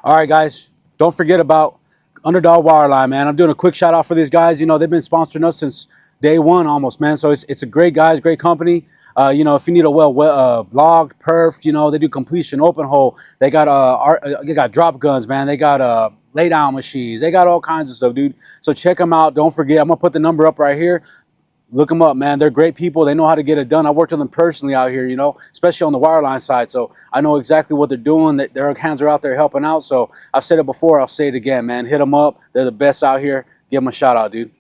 All right, guys, don't forget about Underdog Wireline, man. I'm doing a quick shout out for these guys. You know, they've been sponsoring us since day one almost, man. So it's a great guys, great company. You know, if you need a logged, perf, you know, they do completion, open hole. They got drop guns, man. They got lay down machines. They got all kinds of stuff, dude. So check them out. Don't forget, I'm gonna put the number up right here. Look them up, man. They're great people. They know how to get it done. I worked with them personally out here, you know, especially on the wireline side. So I know exactly what they're doing. Their hands are out there helping out. So I've said it before. I'll say it again, man. Hit them up. They're the best out here. Give them a shout out, dude.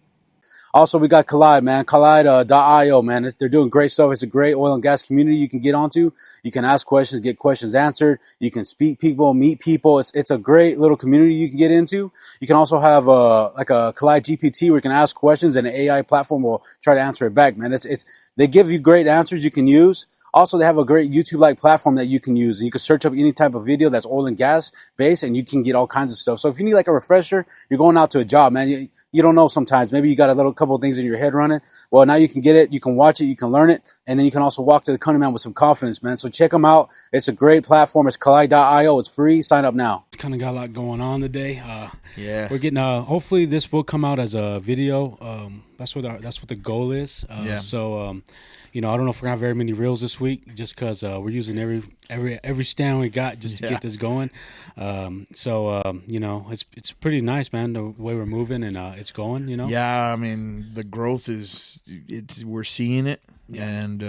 Also, we got Collide, man. Collide.io, man. They're doing great stuff. It's a great oil and gas community you can get onto. You can ask questions, get questions answered. You can speak people, meet people. It's a great little community you can get into. You can also have like a Collide GPT where you can ask questions and an AI platform will try to answer it back, man. They give you great answers you can use. Also, they have a great YouTube-like platform that you can use. And you can search up any type of video that's oil and gas based, and you can get all kinds of stuff. So if you need like a refresher, you're going out to a job, man. You don't know sometimes. Maybe you got a couple of things in your head running. Well, now you can get it. You can watch it. You can learn it. And then you can also walk to the country, man, with some confidence, man. So check them out. It's a great platform. It's Collide.io. It's free. Sign up now. It's kind of got a lot going on today. Yeah. We're getting, hopefully this will come out as a video. That's what the goal is. Yeah. So, you know, I don't know if we're gonna have very many reels this week, just because we're using every stand we got just to get this going. You know, it's pretty nice, man, the way we're moving and it's going. You know. Yeah, I mean the growth we're seeing it, and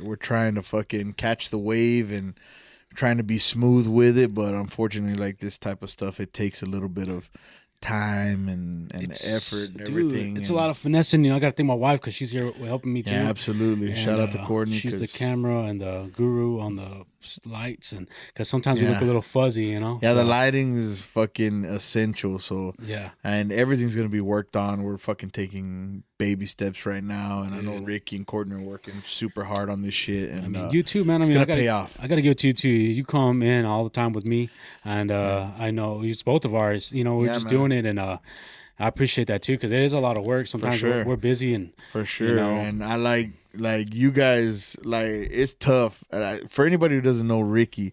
we're trying to fucking catch the wave and trying to be smooth with it. But unfortunately, like this type of stuff, it takes a little bit of time and effort and everything. It's a lot of finessing. You know, I got to thank my wife because she's here helping me too. Yeah, absolutely. And, shout out to Courtney. She's the camera and the guru on the lights, and because sometimes we look a little fuzzy, you know. Yeah, so the lighting is fucking essential. So and everything's gonna be worked on. We're fucking taking baby steps right now, and I know Ricky and Courtney are working super hard on this shit. And I mean, you too, man. I mean, I gotta pay off. I gotta give it to you too. You come in all the time with me, and I know it's both of ours. You know, we're just doing it, and I appreciate that too, because it is a lot of work. Sometimes we're busy, and for sure. You know, and I like you guys. Like it's tough for anybody who doesn't know Ricky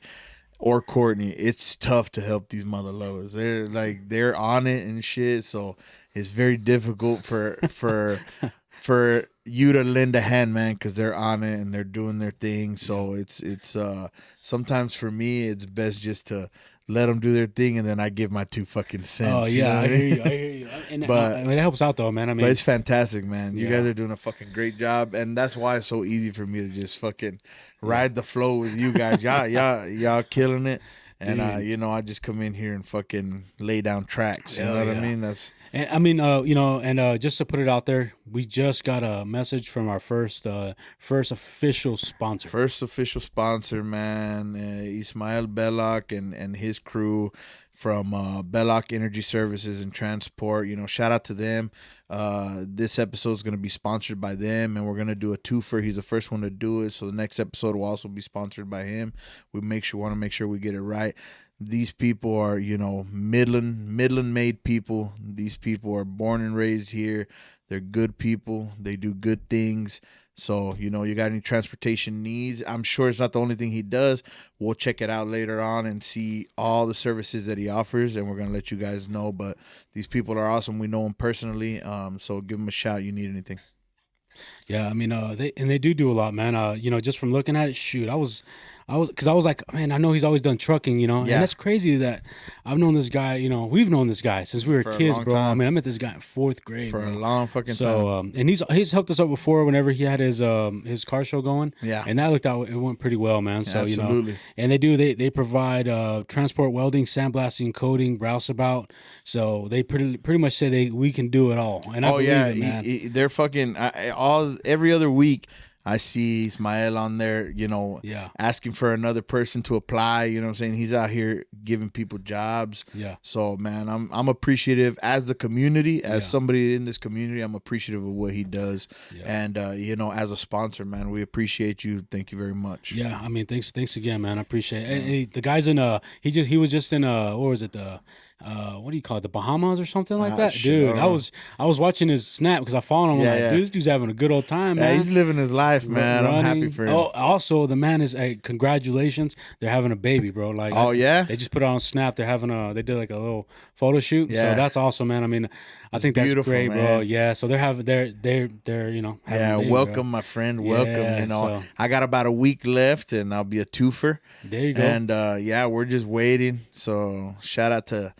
or Courtney. It's tough to help these mother lovers. They're on it and shit. So it's very difficult for you to lend a hand, man, because they're on it and they're doing their thing. So it's sometimes for me it's best just to let them do their thing, and then I give my 2 fucking cents. Oh yeah, I hear you. And but it helps out though, man. I mean, but it's fantastic, man. You guys are doing a fucking great job, and that's why it's so easy for me to just fucking ride the flow with you guys. Y'all killing it. And you know, I just come in here and fucking lay down tracks. You know what I mean? And I mean, you know, and just to put it out there, we just got a message from our first official sponsor. First official sponsor, man, Ismael Belloc and his crew from Belloc Energy Services and Transport. You know, shout out to them. This episode is going to be sponsored by them, and we're going to do a twofer. He's the first one to do it, so the next episode will also be sponsored by him. We want to make sure we get it right. These people are, you know, Midland made people. These people are born and raised here. They're good people. They do good things. So, you know, you got any transportation needs, I'm sure it's not the only thing he does. We'll check it out later on and see all the services that he offers, and we're going to let you guys know. But these people are awesome. We know them personally, so give them a shout. You need anything. Yeah, I mean, they do a lot, man. You know, just from looking at it, shoot, I was like, man, I know he's always done trucking, you know, and that's crazy that I've known this guy, you know, we've known this guy since we were kids, bro. Time. I mean, I met this guy in 4th grade for a long fucking time. So, and he's helped us out before whenever he had his car show going. Yeah, and that it went pretty well, man. So absolutely. You know, and they provide transport, welding, sandblasting, coating, rouseabout. So they pretty much say we can do it all. And I believe it, man. They're fucking every other week. I see Ismael on there, you know, asking for another person to apply. You know what I'm saying? He's out here giving people jobs. Yeah. So, man, I'm appreciative as the community, as somebody in this community. I'm appreciative of what he does. Yeah. And, you know, as a sponsor, man, we appreciate you. Thank you very much. Yeah. I mean, thanks again, man. I appreciate it. And the guy's in he was just in what was it? What do you call it? The Bahamas or something like that? Shit, dude, I was watching his snap because I followed him. I'm like, dude, this dude's having a good old time, man. Yeah, he's living his life. life, man. I'm happy for him. Oh, also the man is. Hey, congratulations! They're having a baby, bro. Like, Oh, yeah? they just put it on Snap. They're having they did like a little photo shoot. So Yeah. that's awesome, man. I mean, I think that's beautiful, great, bro. man. Yeah. So they're having they're you know having Yeah, a baby, welcome, bro. my friend. Welcome. Yeah, You know, so- I got about a week left, and I'll be a twofer. There you go. And yeah, we're just waiting. So shout out to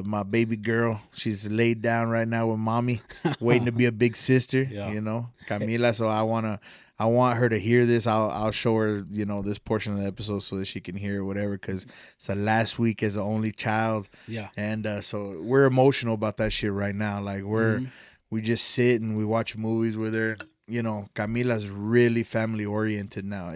my baby girl. She's laid down right now with mommy, waiting to be a big sister. Yeah. You know, Camila. So I want her to hear this. I'll show her, you know, this portion of the episode so that she can hear it, whatever. Because it's the last week as the only child. Yeah. And so we're emotional about that shit right now. Like we just sit and we watch movies with her. You know, Camila's really family oriented now.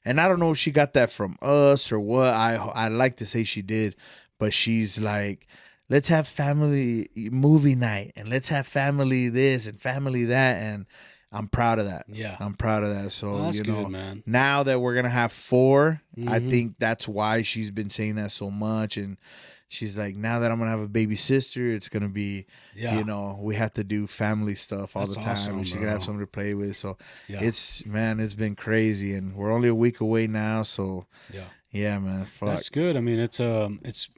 And I don't know if she got that from us or what. I like to say she did, but she's like, let's have family movie night and let's have family this and family that, and I'm proud of that. Yeah. I'm proud of that. So that's you know, good, man. now that we're gonna have 4, I think that's why she's been saying that so much. And she's like, now that I'm gonna have a baby sister, it's gonna be, you know, we have to do family stuff all That's the time, awesome, and she's bro. gonna have something to play with. So Yeah. it's been crazy, and we're only a week away now. So yeah, man, fuck. That's good. I mean, it's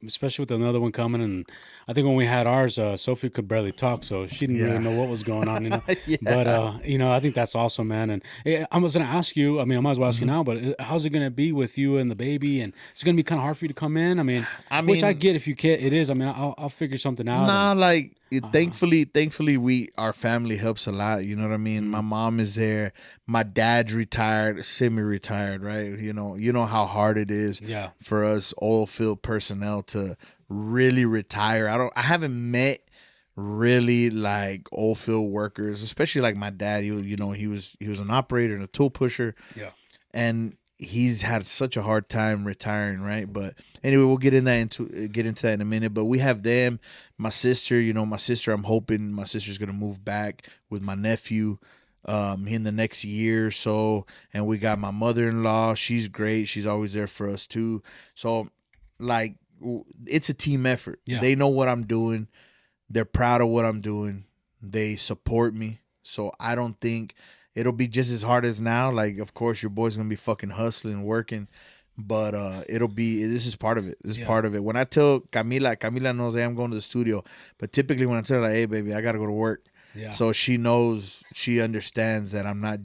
especially with another one coming, and I think when we had ours, Sophie could barely talk, so she didn't really know what was going on, you know. But you know, I think that's awesome, man. And I was gonna ask you. I mean, I might as well ask you now. But how's it gonna be with you and the baby? And it's gonna be kind of hard for you to come in. I mean, which I get if you can't. It is. I mean, I'll figure something out. Nah, like thankfully, our family helps a lot. You know what I mean? My mom is there. My dad's retired, semi-retired, right? You know how hard it is for us oil field personnel to really retire. I haven't met really like oil field workers, especially like my dad. He was an operator and a tool pusher. Yeah, and he's had such a hard time retiring, right? But anyway, we'll get into that in a minute. But we have them, my sister. I'm hoping my sister's gonna move back with my nephew in the next year or so. And we got my mother-in-law. She's great. She's always there for us too. So like, it's a team effort. Yeah. They know what I'm doing. They're proud of what I'm doing. They support me. So I don't think it'll be just as hard as now. Like, of course, your boy's gonna be fucking hustling, working, but this is part of it. This is part of it. When I tell Camila knows, hey, I'm going to the studio. But typically when I tell her, like, hey, baby, I gotta go to work. Yeah. So she knows, she understands that I'm not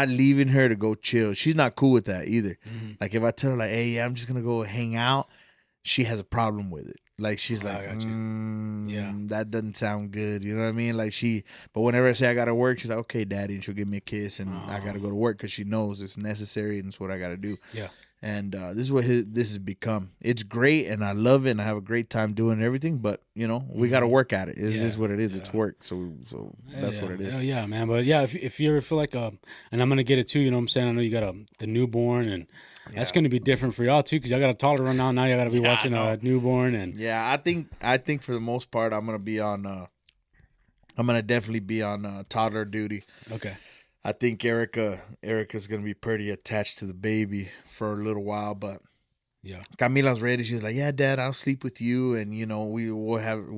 leaving her to go chill. She's not cool with that either. Mm-hmm. Like if I tell her like, hey, yeah, I'm just gonna go hang out, she has a problem with it. Like she's like, that doesn't sound good. You know what I mean? Like but whenever I say I gotta work, she's like, okay, daddy, and she'll give me a kiss, and I gotta go to work because she knows it's necessary and it's what I gotta do. Yeah. And this is what this has become. It's great, and I love it, and I have a great time doing everything. But we got to work at it. This is what it is. It's work. So that's what it is. Yeah, man. But yeah, if you ever feel like and I'm gonna get it too. You know what I'm saying? I know you got the newborn, and that's gonna be different for y'all too, because y'all got a toddler run now. Now you got to be watching a newborn, and I think for the most part, I'm gonna definitely be on toddler duty. Okay. I think Erica's gonna be pretty attached to the baby for a little while, but Camila's ready. She's like, yeah, Dad, I'll sleep with you, and we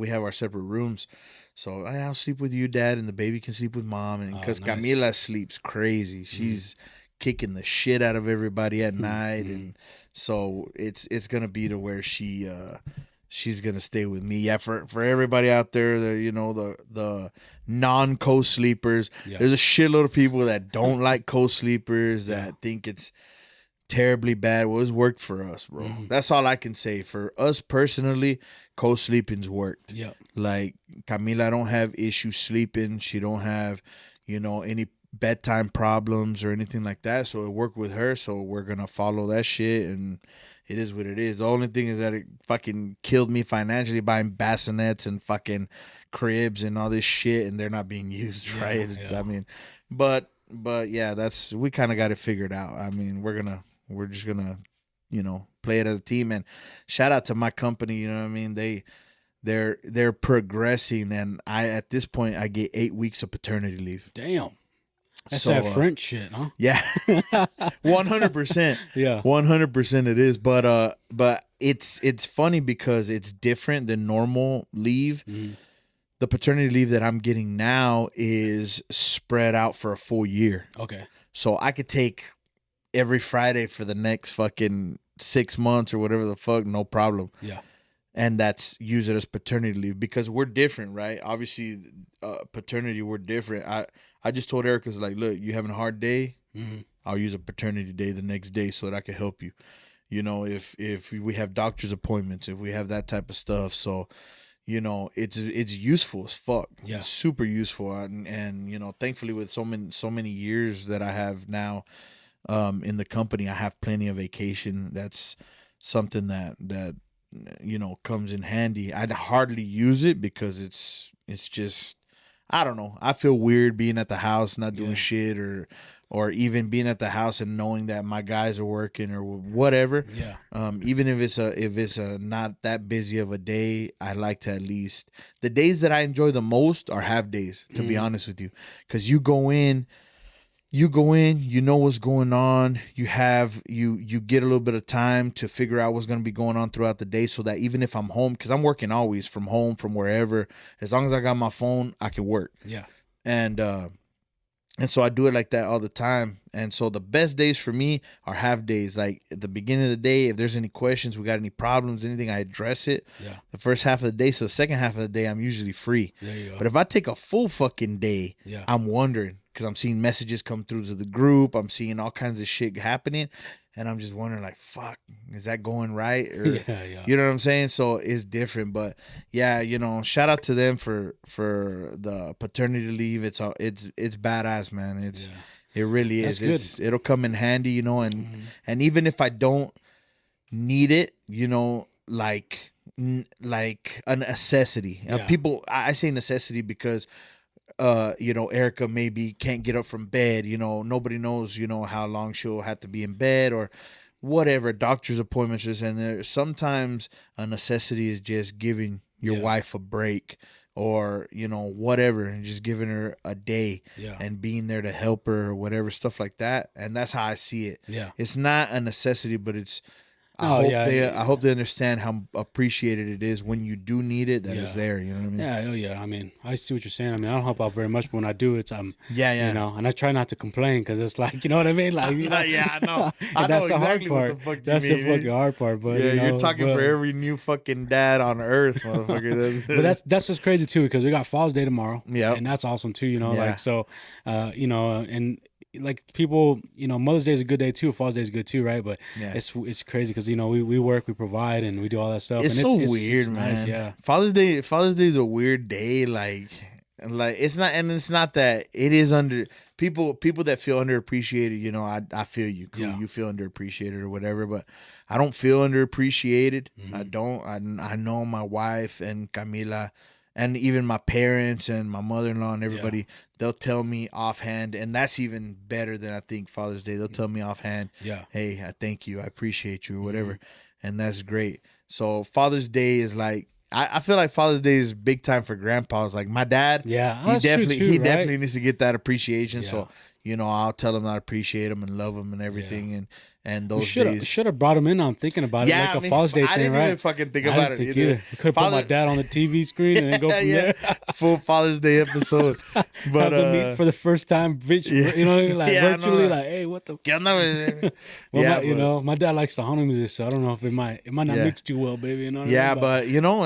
have our separate rooms, so I'll sleep with you, Dad, and the baby can sleep with Mom, and because nice. Camila sleeps crazy, she's kicking the shit out of everybody at night, and so it's gonna be to where she's gonna stay with me. Yeah, for everybody out there, the non co-sleepers. Yeah. There's a shitload of people that don't like co-sleepers, that think it's terribly bad. Well, it's worked for us, bro. Mm-hmm. That's all I can say. For us personally, co-sleeping's worked. Yeah. Like Camila don't have issues sleeping. She don't have, any bedtime problems or anything like that. So it worked with her. So we're gonna follow that shit, and it is what it is. The only thing is that it fucking killed me financially buying bassinets and fucking cribs and all this shit, and they're not being used, right? Yeah. I mean, but yeah, we kind of got it figured out. I mean, we're just gonna, play it as a team. And shout out to my company. You know what I mean? They're progressing, and at this point I get 8 weeks of paternity leave. Damn. That's that French shit, huh? Yeah, 100%. Yeah, 100% it is. But it's funny because it's different than normal leave. Mm-hmm. the paternity leave that I'm getting now is spread out for a full year. Okay. So I could take every Friday for the next fucking 6 months or whatever the fuck, no problem. Yeah. And that's use it as paternity leave because we're different, right? Obviously, paternity, we're different. I just told Erica, like, look, you having a hard day? Mm-hmm. I'll use a paternity day the next day so that I can help you. You know, if we have doctor's appointments, if we have that type of stuff. So, you know, it's useful as fuck. Yeah. It's super useful. And, you know, thankfully with so many years that I have now in the company, I have plenty of vacation. That's something that you know, comes in handy. I'd hardly use it because it's just, I don't know. I feel weird being at the house, not doing shit, or even being at the house and knowing that my guys are working or whatever. Yeah. Even if it's a not that busy of a day, I like to at least, the days that I enjoy the most are half days, to be honest with you, because you go in, you know what's going on. You get a little bit of time to figure out what's going to be going on throughout the day, so that even if I'm home, because I'm working always from home, from wherever, as long as I got my phone, I can work. Yeah. And so I do it like that all the time. And so the best days for me are half days. Like at the beginning of the day, if there's any questions, we got any problems, anything, I address it. Yeah. The first half of the day. So the second half of the day, I'm usually free. There you go. But if I take a full fucking day, I'm wondering, because I'm seeing messages come through to the group. I'm seeing all kinds of shit happening. And I'm just wondering, like, fuck, is that going right? Or, you know what I'm saying? So it's different. But yeah, you know, shout out to them for the paternity leave. It's badass, man. It really is. It'll come in handy, you know, and even if I don't need it, you know, like a necessity. People, I say necessity because you know, Erica maybe can't get up from bed. You know, nobody knows, you know, how long she'll have to be in bed or whatever, doctor's appointments. And there sometimes a necessity is just giving your wife a break, or, you know, whatever, and just giving her a day and being there to help her or whatever, stuff like that. And that's how I see it. Yeah. It's not a necessity, but it's, I hope they understand how appreciated it is when you do need it, that it's there. You know what I mean? Yeah, yeah. I mean, I see what you're saying. I mean, I don't help out very much, but when I do, it's you know, and I try not to complain because it's like, you know what I mean? Like, you know, I know. I know exactly what the fuck you mean. That's the fucking hard part. But yeah, you know, you're talking for every new fucking dad on earth, motherfucker. But that's what's crazy too, because we got Father's Day tomorrow. Yeah, and that's awesome too. You know, like so, you know, and like people, you know, Mother's Day is a good day too. Father's Day is good too, right? But it's crazy because, you know, we work, we provide, and we do all that stuff. It's and so weird, man. Nice, yeah. Father's Day is a weird day. Like it's not, and it's not that it is under people that feel underappreciated. You know, I feel you. Cool, you feel underappreciated or whatever, but I don't feel underappreciated. I don't. I know my wife and Camila, and even my parents and my mother-in-law and everybody, they'll tell me offhand, and that's even better than I think Father's Day. They'll tell me offhand, hey, I thank you, I appreciate you, or whatever, and that's great. So Father's Day is like, I feel like Father's Day is big time for grandpas. Like my dad, he definitely needs to get that appreciation. So, you know, I'll tell him I appreciate him and love him and everything, and those days. Should have brought him in. I'm thinking about it, like a Father's Day thing, right? I didn't even fucking think about it either. We could have put my dad on the TV screen and then go from there. Full Father's Day episode. But have them meet for the first time, you know, like virtually, like, hey, what the? Well, you know, my dad likes the honey music, so I don't know if it might not mix too well, baby. You know what I mean? But you know,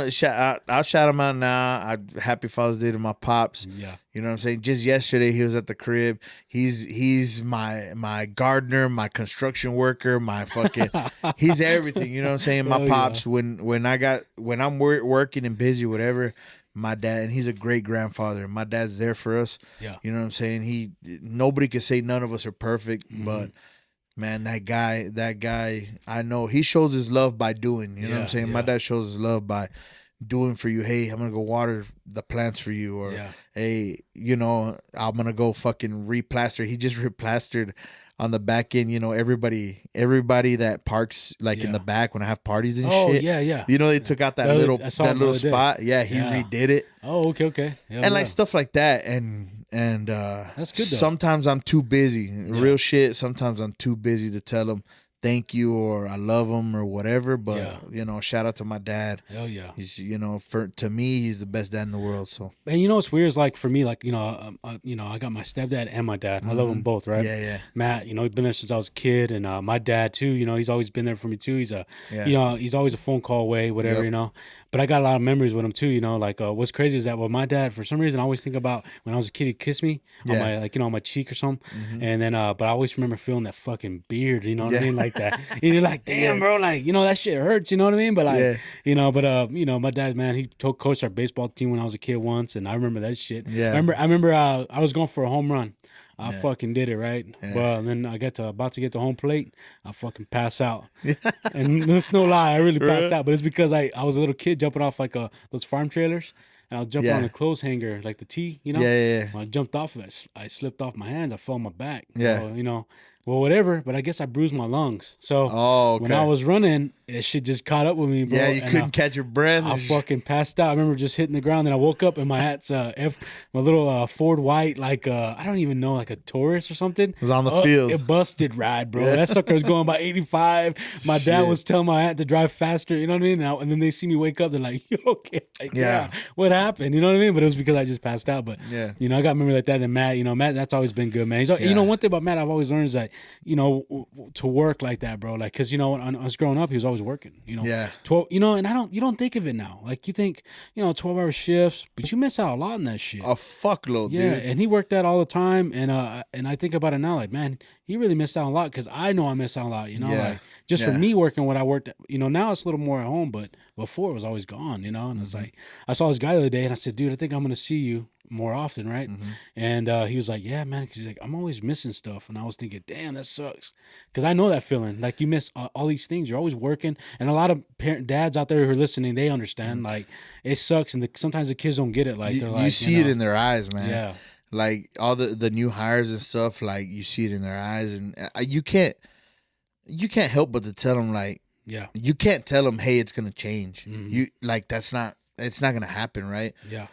I'll shout him out now. Happy Father's Day to my pops. Yeah. You know what I'm saying? Just yesterday, he was at the crib. He's my gardener, my construction worker, my fucking. He's everything. You know what I'm saying? My pops. When I'm working and busy, whatever. My dad, and he's a great grandfather. My dad's there for us. Yeah. You know what I'm saying? Nobody can say none of us are perfect, but man, that guy, I know he shows his love by doing. You know what I'm saying? My dad shows his love by doing for you. Hey, I'm gonna go water the plants for you, or hey, you know, I'm gonna go fucking replaster. He just replastered on the back end, you know, everybody that parks like in the back when I have parties and shit. Yeah. You know, they took out that little spot. Yeah, he redid it. Oh, okay. And like stuff like that. And that's good though. Sometimes I'm too busy. Real shit. Sometimes I'm too busy to tell him thank you or I love him or whatever. But Yeah. you know, shout out to my dad. Hell yeah. He's, you know, to me, he's the best dad in the world. So And you know what's weird is like for me, like you know, I got my stepdad and my dad. I love them both, right? yeah, Matt, you know, he's been there since I was a kid, and my dad too. You know, he's always been there for me too. He's Yeah. you know, he's always a phone call away, whatever, Yep. you know. But I got a lot of memories with him too. You know, like what's crazy is that with my dad, for some reason, I always think about when I was a kid, he'd kiss me on Yeah. my like you know on my cheek or something, and then but I always remember feeling that fucking beard. You know what I Yeah. mean, like that. And you're like, damn, bro, like you know that shit hurts. You know what I mean? But like, Yeah. you know, but you know, my dad, man, he coached our baseball team when I was a kid once, and I remember that shit. Yeah. I remember I was going for a home run. I fucking did it, right? Yeah. Well, and then I got to about to get the home plate. I fucking pass out. And it's no lie, I really passed out. But it's because I was a little kid jumping off like those farm trailers. And I was jumping Yeah. on the clothes hanger, like the T, you know? Yeah. When I jumped off of it, I slipped off my hands. I fell on my back. Yeah. So, you know, well, whatever. But I guess I bruised my lungs. So Oh, when okay. I was running, it shit just caught up with me, bro. Yeah, you and couldn't catch your breath. I fucking passed out. I remember just hitting the ground, and I woke up, and my hat's my little Ford White, like I don't even know, like a Taurus or something. It was on the field. It busted ride, bro. That sucker was going about 85. My dad Shit. was telling my aunt to drive faster. You know what I mean? And then they see me wake up, they're like, "You okay?" Like, Yeah. What happened? You know what I mean? But it was because I just passed out. But Yeah. you know, I got memory like that. And Matt, you know, Matt, that's always been good, man. He's, you know, one thing about Matt I've always learned is that, you know, to work like that, bro. Like, cause you know, when I was growing up, he was always working. You know, Yeah. 12, you know, and you don't think of it now. Like you think, you know, 12-hour shifts, but you miss out a lot in that shit. A fuckload, Yeah, dude. and he worked that all the time, and I think about it now, like, man, he really missed out a lot because I know I missed out a lot, you know, Yeah. like just for Yeah. me working what I worked, you know, now it's a little more at home, but before it was always gone, you know, and it's like I saw this guy the other day, and I said, dude, I think I'm gonna see you more often, right? And he was like, yeah, man, 'cause he's like, I'm always missing stuff, and I was thinking, damn, that sucks, because I know that feeling, like you miss all these things, you're always working, and a lot of dads out there who are listening, they understand, like it sucks, and sometimes the kids don't get it, like they're like, You see it know, in their eyes, man. yeah. Like all the new hires and stuff, like you see it in their eyes, and you can't help but to tell them, like, Yeah. you can't tell them, hey, it's gonna change. Mhm. You like it's not gonna happen, right? Yeah.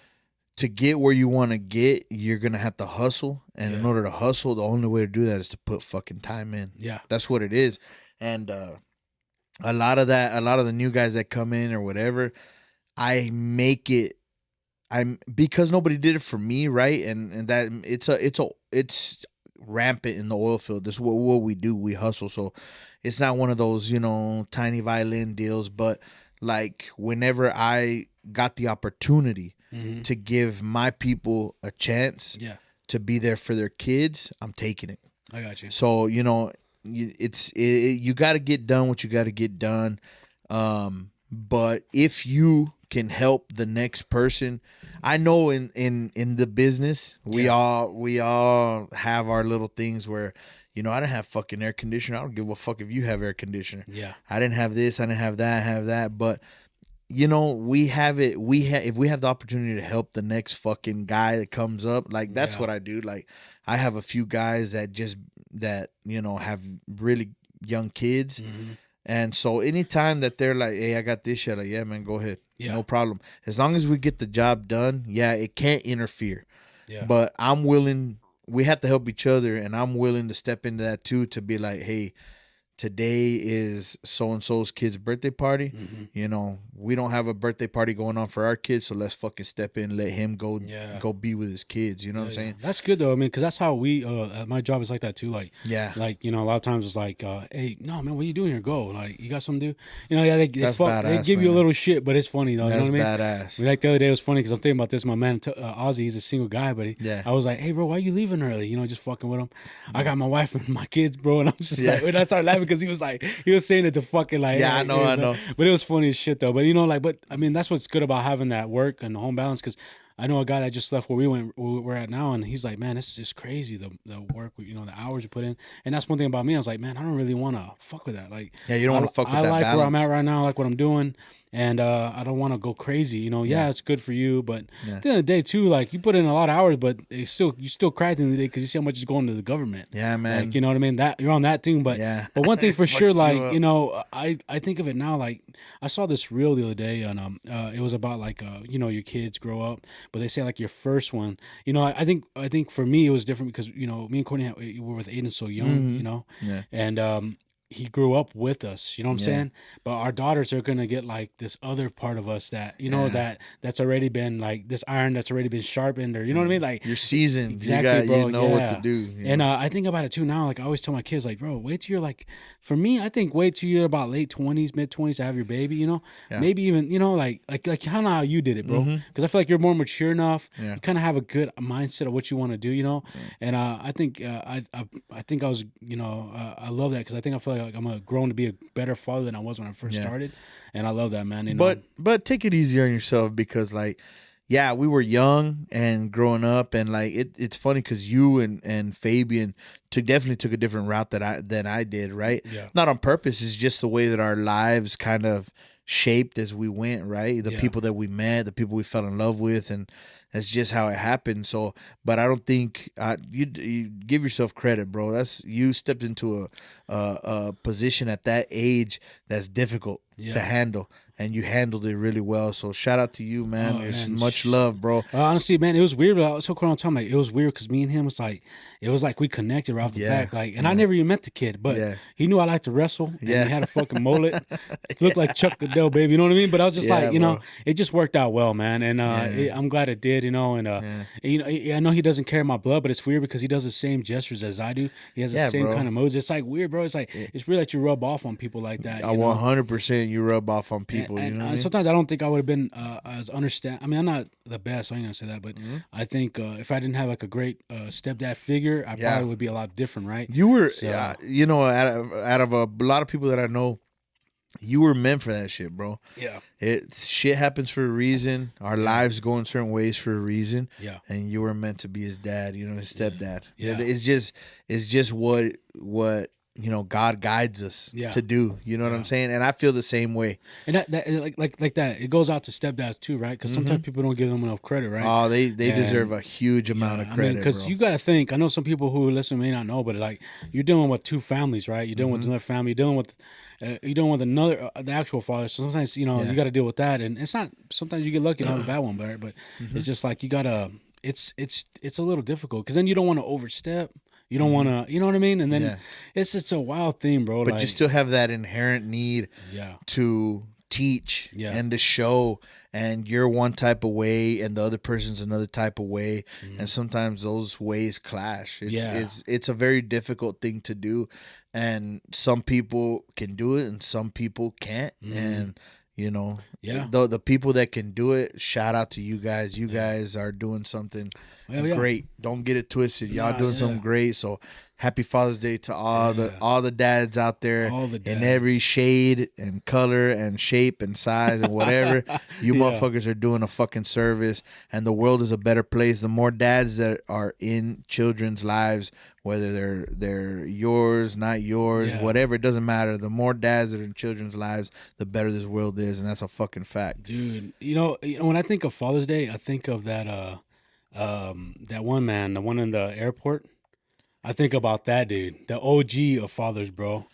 To get where you want to get, you're gonna have to hustle, and in Yeah. order to hustle, the only way to do that is to put fucking time in. Yeah. That's what it is, and a lot of the new guys that come in or whatever, I make it. Because nobody did it for me, right? And that it's rampant in the oil field. This is what we do. We hustle. So it's not one of those, you know, tiny violin deals. But like whenever I got the opportunity Mhm. to give my people a chance Yeah. to be there for their kids, I'm taking it. I got you. So, you know, you got to get done what you got to get done. But if you can help the next person, I know in the business we all have our little things where, you know, I didn't have fucking air conditioner. I don't give a fuck if you have air conditioner. Yeah. I didn't have this. I didn't have that. I have that. But you know, we have it. If we have the opportunity to help the next fucking guy that comes up, like that's Yeah. what I do. Like I have a few guys that you know have really young kids. Mhm. And so anytime that they're like, hey, I got this shit, like, yeah, man, go ahead. Yeah. No problem. As long as we get the job done, yeah, it can't interfere. Yeah. But I'm willing, we have to help each other, and I'm willing to step into that too, to be like, hey, today is so-and-so's kid's birthday party. Mhm. You know, we don't have a birthday party going on for our kids, so let's fucking step in, let him go be with his kids. You know what I'm saying? That's good though. I mean, because that's how we. My job is like that too. Like, Yeah. like you know, a lot of times it's like, hey, no, man, what are you doing here? Go, like, you got something to do? You know, yeah, they That's they badass, give you a man. little shit, but it's funny though. That's You know what I mean? badass. Like the other day, it was funny because I'm thinking about this. My man Ozzy, he's a single guy, but Yeah. I was like, hey, bro, why are you leaving early? You know, just fucking with him. I got my wife and my kids, bro, and I was just Yeah. like, and I started laughing because he was saying it to fucking like, Yeah, I know, I know. But it was funny as shit though. But you know, like, but I mean, that's what's good about having that work and the home balance, because I know a guy that just left where we're at now, and he's like, man, this is just crazy, the work, you know, the hours you put in. And that's one thing about me. I was like, man, I don't really want to fuck with that. Like, Yeah, you don't want to fuck with I that like balance. where I'm at right now, I like what I'm doing, and I don't want to go crazy. You know, yeah, it's good for you, but at the end of the day, too, like, you put in a lot of hours, but you still cry at the end of the day because you see how much is going to the government. Yeah, man. Like, you know what I mean? That you're on that too, but Yeah. but one thing for Fucks sure, you like, up. you know, I think of it now, like, I saw this reel the other day, and it was about like you know, your kids grow up, but they say like your first one, you know, I think for me it was different because, you know, me and Courtney we were with Aiden so young, you know, Yeah. and he grew up with us, you know what I'm Yeah. saying? But our daughters are gonna get like this other part of us that you know that's already been like this iron that's already been sharpened, or you know what I mean? Like You're seasoned. exactly, bro. You know what to Yeah. do. You And know? I think about it too now. Like I always tell my kids, like, bro, wait till you're like, for me, I think wait till you're about late 20s, mid 20s to have your baby. You know, Yeah. maybe even you know like how you did it, bro. Because I feel like you're more mature enough. Yeah. You kind of have a good mindset of what you want to do. You know, and I think I think I was you know I love that because I think I feel like I'm grown to be a better father than I was when I first started, and I love that, man. You know, But take it easy on yourself because like, yeah, we were young and growing up, and like it's funny because you and Fabian definitely took a different route than I did, right? Yeah. Not on purpose. It's just the way that our lives kind of shaped as we went, right? The people that we met, the people we fell in love with, and that's just how it happened. So, but I don't think you give yourself credit, bro. That's you stepped into a position at that age that's difficult to handle, and you handled it really well. So shout out to you, man. There's much love, bro. Honestly, man, it was weird. I was so cool on time. Like it was weird because me and him was like, it was like we connected right off the back. Like, and I never even met the kid, but he knew I liked to wrestle. And he had a fucking mullet. Looked like Chuck the Dell, baby. You know what I mean? But I was just like, you know, it just worked out well, man. And I'm glad it did. You know, and you know, I know he doesn't carry my blood, but it's weird because he does the same gestures as I do. He has the same kind of modes. It's like weird, bro. It's like it's weird that you rub off on people like that. 100% you rub off on people. And, you know what I mean? sometimes I don't think I would have been as understand. I mean, I'm not the best, so I ain't gonna say that. But I think if I didn't have like a great stepdad figure, I probably would be a lot different, right? You were, you know, out of a lot of people that I know, you were meant for that shit, bro. Yeah. Shit happens for a reason. Our lives go in certain ways for a reason. Yeah. And you were meant to be his dad, you know, his stepdad. Yeah. It's just what you know, God guides us to do. You know what I'm saying? And I feel the same way. And that like that, it goes out to stepdads too, right? Because sometimes people don't give them enough credit, right? Oh, they deserve a huge amount of credit, because you got to think. I know some people who listen may not know, but like you're dealing with two families, right? You're dealing with another family. You're dealing with another the actual father. So sometimes you know you got to deal with that, and it's not. Sometimes you get lucky and have a bad one, but it's just like you gotta. It's a little difficult because then you don't want to overstep. You don't want to, you know what I mean? And then it's a wild thing, bro. But like, you still have that inherent need to teach and to show, and you're one type of way and the other person's another type of way, and sometimes those ways clash. It's a very difficult thing to do, and some people can do it and some people can't, and you know, the people that can do it, shout out to you guys. You guys are doing something great. Don't get it twisted. Y'all doing something great. So happy Father's Day to all the dads out there, in every shade and color and shape and size and whatever. You motherfuckers are doing a fucking service, and the world is a better place. The more dads that are in children's lives, whether they're yours, not yours, whatever, it doesn't matter. The more dads that are in children's lives, the better this world is, and that's a fucking fact. Dude, you know when I think of Father's Day, I think of that that one man, the one in the airport. I think about that dude, the OG of fathers, bro.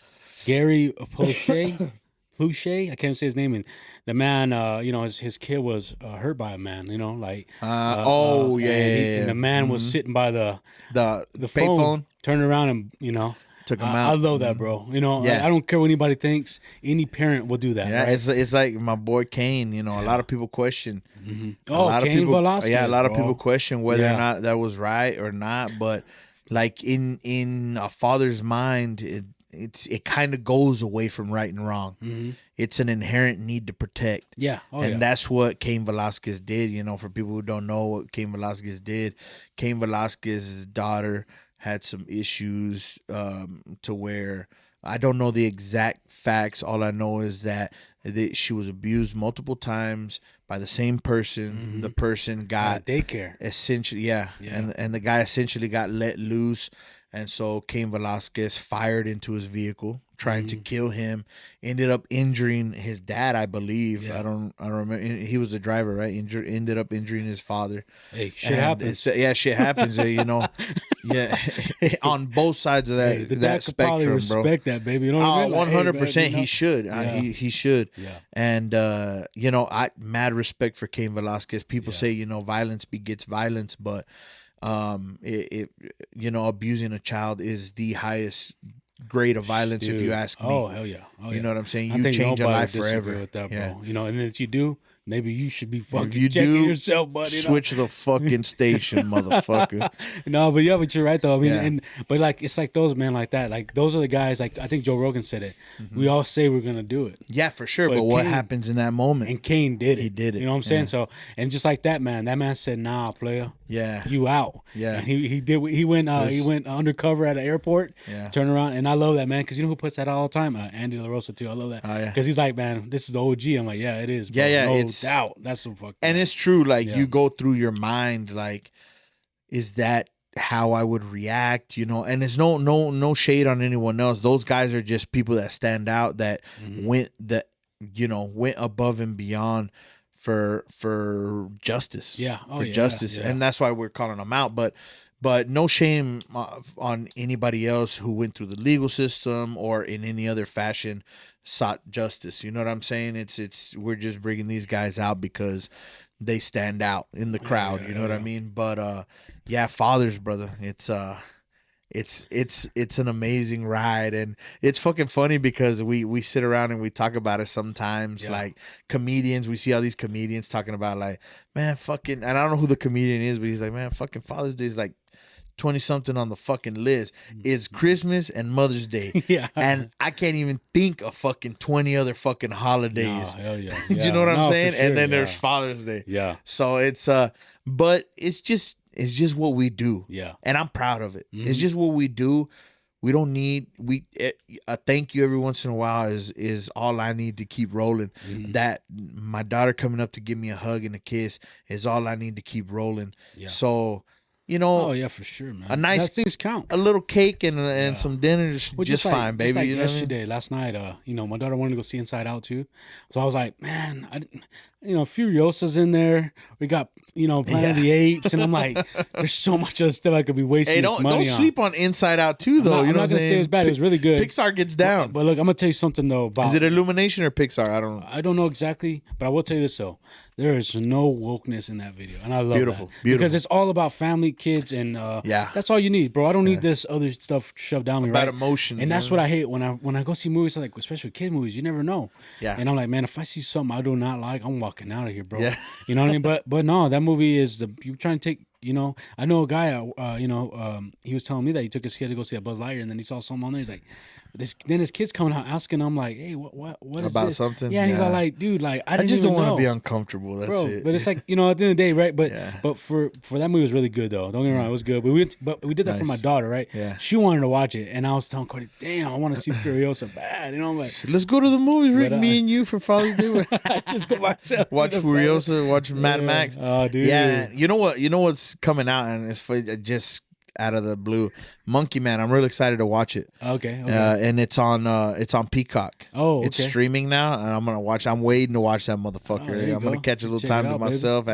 Gary Pluche, I can't say his name. And the man, you know, his kid was hurt by a man, you know, like. And the man was sitting by the phone, turning around and, you know. Took him out. I love that, bro. You know, I don't care what anybody thinks. Any parent will do that. Yeah, right? it's like my boy Cain. You know, a lot of people question. Cain Velasquez. Yeah, a lot of people question whether or not that was right or not. But like in a father's mind, it kind of goes away from right and wrong. It's an inherent need to protect. Yeah. That's what Cain Velasquez did. You know, for people who don't know what Cain Velasquez did, Cain Velasquez's daughter had some issues to where I don't know the exact facts. All I know is that she was abused multiple times by the same person. The person got daycare. Essentially, and the guy essentially got let loose. And so Cain Velasquez fired into his vehicle, trying to kill him. Ended up injuring his dad, I believe. I don't remember. He was the driver, right? Ended up injuring his father. Hey, shit happens. Shit happens. You know, on both sides of that that spectrum, respect bro. That, baby. You know what I mean? 100%. He should. He should. Yeah. And you know, I mad respect for Cain Velasquez. People say, you know, violence begets violence, but you know, abusing a child is the highest grade of violence, if you Dude. ask me. Oh, hell yeah. Oh, You yeah. know what I'm saying? I You think change a nobody life would disagree forever. with that, bro. Yeah. You know, and if you do, maybe you should be fucking If you checking do, yourself, buddy. switch the fucking station, motherfucker. No, but yeah, but you're right though. I mean, Yeah. but like it's like those men like that. Like those are the guys. Like I think Joe Rogan said it. We all say we're gonna do it. Yeah, for sure. But But what Cain- happens in that moment? And Cain did it. He did it. You know what I'm saying? Yeah. So, and just like that man said, "Nah, player, Yeah. you out." Yeah. And he went undercover at an airport. Yeah. Turn around, and I love that, man, because you know who puts that all the time? Andy La Rosa too. I love that. Oh, yeah. Because he's like, man, this is the OG. I'm like, yeah, it is. Bro. Yeah, no it's- doubt. That's some fuck. And it's true. Like, Yeah. you go through your mind, like, is that how I would react? You know, and there's no shade on anyone else. Those guys are just people that stand out, that went above and beyond for justice. Yeah. Oh, for yeah, justice. yeah. And that's why we're calling them out. But no shame on anybody else who went through the legal system or in any other fashion sought justice. You know what I'm saying? We're just bringing these guys out because they stand out in the crowd. You know what I mean? But yeah, fathers, brother. It's an amazing ride, and it's fucking funny because we sit around and we talk about it sometimes. Yeah. Like comedians, we see all these comedians talking about like, man, fucking, and I don't know who the comedian is, but he's like, man, fucking Father's Day is like 20 something on the fucking list. It's Christmas and Mother's Day. Yeah. And I can't even think of fucking 20 other fucking holidays. No, hell yeah. You know what I'm No, for saying? sure, And then yeah. there's Father's Day. Yeah. So it's but it's just what we do. Yeah. And I'm proud of it. It's just what we do. We don't need a thank you every once in a while is all I need to keep rolling. That my daughter coming up to give me a hug and a kiss is all I need to keep rolling. Yeah. So, you know, Oh yeah, for sure, man. A nice- Those things count. a little cake and some dinner is Well, just like, fine, baby. Just like you know what I mean? yesterday, last night, my daughter wanted to go see Inside Out too, so I was like, man, Furiosa's in there. We got, Planet of the Apes, and I'm like, there's so much other stuff I could be wasting Hey, this don't money on. sleep on Inside Out too, though. I'm you know not what I'm gonna saying? say it's bad. It was really good. Pixar gets down. But look, I'm gonna tell you something though about. Is it Illumination or Pixar? I don't know. I don't know exactly, but I will tell you this though: there is no wokeness in that video, and I love Beautiful, that beautiful. because it's all about family, kids, and Yeah. that's all you need, bro. I don't need this other stuff shoved down me, About right? emotions, and that's yeah. what I hate when I go see movies, like especially kid movies. You never know, Yeah. And I'm like, man, if I see something I do not like, I'm walking out of here, bro. Yeah. You know what I mean? But no, that movie is you trying to take. I know a guy. He was telling me that he took his kid to go see a Buzz Lightyear, and then he saw something on there. He's like, then his kid's coming out asking him like, "Hey, what is About this?" something? Yeah, and he's Yeah. all like, "Dude, like I I didn't just even don't want know." to be uncomfortable. That's Bro, it. but it's like, at the end of the day, right? But Yeah. but for that movie was really good though. Don't get me wrong, it was good. But we did that for my Nice. daughter, right? Yeah. She wanted to watch it, and I was telling Cody, "Damn, I want to see Furiosa bad." I'm like, Let's go to the movies, Rick. But, Me and you for Father's Day. I just go myself. Watch Furiosa. Watch Mad Yeah. Max. Oh, dude. Yeah. You know what? You know what's coming out, and it's just out of the blue. Monkey Man. I'm really excited to watch it. Okay. And it's on Peacock. Oh, It's okay. streaming now, and I'm gonna watch. I'm waiting to watch that motherfucker. Oh, there you I'm gonna go. catch a little Check it time to out, baby. myself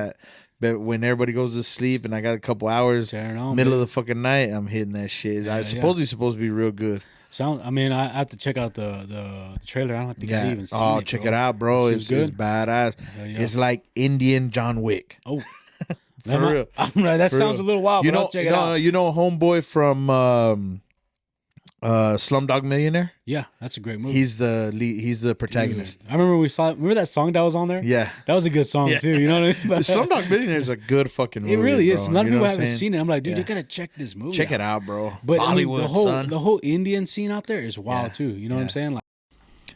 but when everybody goes to sleep and I got a couple hours, Tear it on, middle baby. of the fucking night, I'm hitting that shit. Yeah, It's supposed to be real good. I mean, I have to check out the trailer. I don't think I even seen Oh, it. check bro. it out, bro. Seems It's good? badass. Hell yeah. It's like Indian John Wick. Oh, For real. I'm right. That For sounds real. a little wild. You but know, I'll check it out. you know, homeboy from Slumdog Millionaire. Yeah, that's a great movie. He's the lead. He's the protagonist. Dude, I remember remember that song that was on there? Yeah. That was a good song Yeah. too. You know what I mean? Slumdog Millionaire is a good fucking movie. It really is. A bro. lot of You know people what I'm haven't saying? seen it. I'm like, dude, Yeah. you gotta check this movie. Check out. it out, bro. But I mean, Bollywood, the whole Indian scene out there is wild Yeah. too. You know what I'm saying? Like,